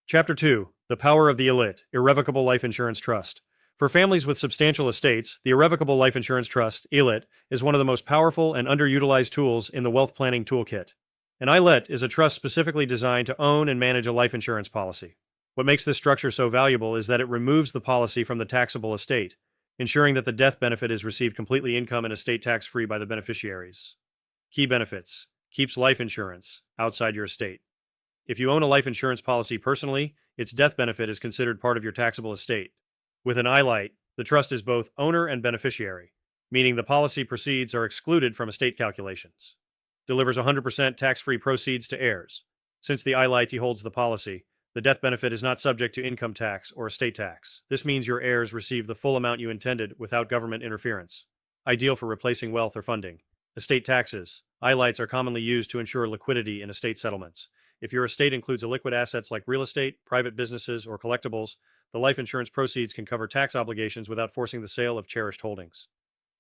Chapter 2: The Power of the ILIT, Irrevocable Life Insurance Trust. For families with substantial estates, the Irrevocable Life Insurance Trust, ILIT, is one of the most powerful and underutilized tools in the wealth planning toolkit. An ILIT is a trust specifically designed to own and manage a life insurance policy. What makes this structure so valuable is that it removes the policy from the taxable estate, ensuring that the death benefit is received completely income and estate tax-free by the beneficiaries. Key benefits: keeps life insurance outside your estate. If you own a life insurance policy personally, its death benefit is considered part of your taxable estate. With an ILIT, the trust is both owner and beneficiary, meaning the policy proceeds are excluded from estate calculations. Delivers 100% tax-free proceeds to heirs. Since the ILIT holds the policy, the death benefit is not subject to income tax or estate tax. This means your heirs receive the full amount you intended without government interference. Ideal for replacing wealth or funding. Estate taxes. ILITs are commonly used to ensure liquidity in estate settlements. If your estate includes illiquid assets like real estate, private businesses, or collectibles, the life insurance proceeds can cover tax obligations without forcing the sale of cherished holdings.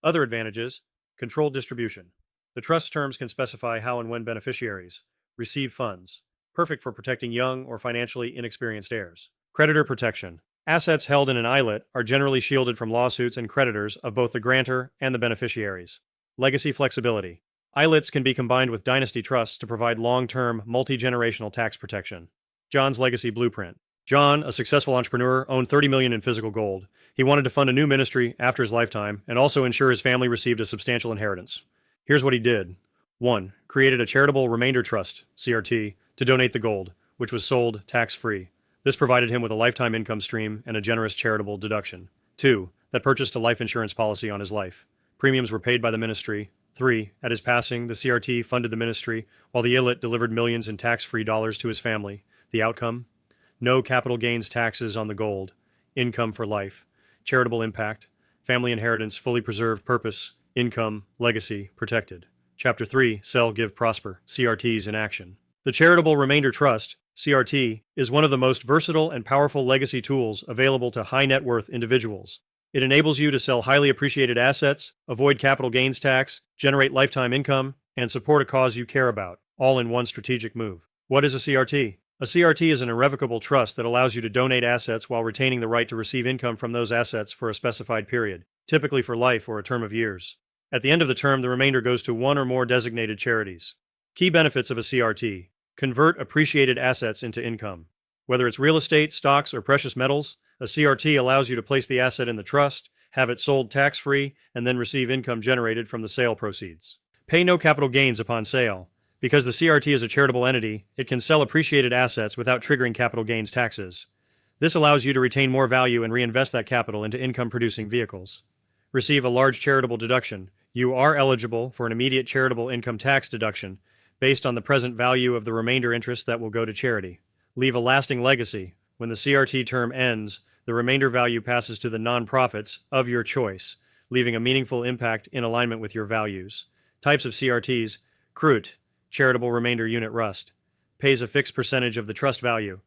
Other advantages: controlled distribution. The trust terms can specify how and when beneficiaries receive funds, perfect for protecting young or financially inexperienced heirs. Creditor protection. Assets held in an ILIT are generally shielded from lawsuits and creditors of both the grantor and the beneficiaries. Legacy flexibility. ILITs can be combined with dynasty trusts to provide long-term, multi-generational tax protection. John's legacy blueprint. John, a successful entrepreneur, owned $30 million in physical gold. He wanted to fund a new ministry after his lifetime and also ensure his family received a substantial inheritance. Here's what he did. 1. Created a charitable remainder trust, CRT, to donate the gold, which was sold tax-free. This provided him with a lifetime income stream and a generous charitable deduction. 2. That purchased a life insurance policy on his life. Premiums were paid by the ministry. 3. At his passing, the CRT funded the ministry, while the ILIT delivered millions in tax-free dollars to his family. The outcome? No capital gains taxes on the gold. Income for life. Charitable impact. Family inheritance fully preserved. Purpose. Income. Legacy protected. Chapter 3: Sell, Give, Prosper. CRTs in action. The Charitable Remainder Trust, CRT, is one of the most versatile and powerful legacy tools available to high net worth individuals. It enables you to sell highly appreciated assets, avoid capital gains tax, generate lifetime income, and support a cause you care about, all in one strategic move. What is a CRT? A CRT is an irrevocable trust that allows you to donate assets while retaining the right to receive income from those assets for a specified period, typically for life or a term of years. At the end of the term, the remainder goes to one or more designated charities. Key benefits of a CRT: convert appreciated assets into income. Whether it's real estate, stocks, or precious metals, a CRT allows you to place the asset in the trust, have it sold tax-free, and then receive income generated from the sale proceeds. Pay no capital gains upon sale. Because the CRT is a charitable entity, it can sell appreciated assets without triggering capital gains taxes. This allows you to retain more value and reinvest that capital into income-producing vehicles. Receive a large charitable deduction. You are eligible for an immediate charitable income tax deduction based on the present value of the remainder interest that will go to charity. Leave a lasting legacy. When the CRT term ends, the remainder value passes to the nonprofits of your choice, leaving a meaningful impact in alignment with your values. Types of CRTs: CRUT, Charitable Remainder Unit Rust, pays a fixed percentage of the trust value,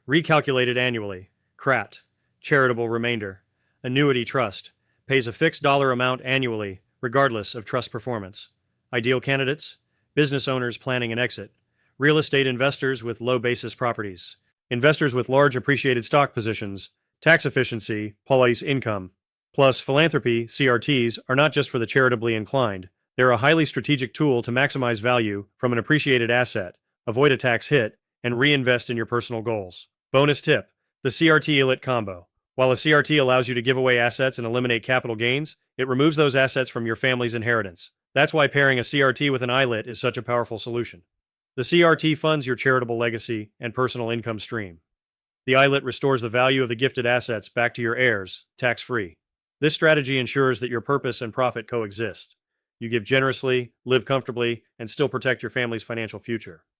recalculated annually. CRAT, Charitable Remainder, Annuity Trust, pays a fixed dollar amount annually, regardless of trust performance. Ideal candidates: business owners planning an exit, real estate investors with low basis properties, investors with large appreciated stock positions, tax efficiency, police income. Plus, philanthropy CRTs are not just for the charitably inclined. They're a highly strategic tool to maximize value from an appreciated asset, avoid a tax hit, and reinvest in your personal goals. Bonus tip: the CRT ILIT combo. While a CRT allows you to give away assets and eliminate capital gains, it removes those assets from your family's inheritance. That's why pairing a CRT with an ILIT is such a powerful solution. The CRT funds your charitable legacy and personal income stream. The ILIT restores the value of the gifted assets back to your heirs, tax-free. This strategy ensures that your purpose and profit coexist. You give generously, live comfortably, and still protect your family's financial future.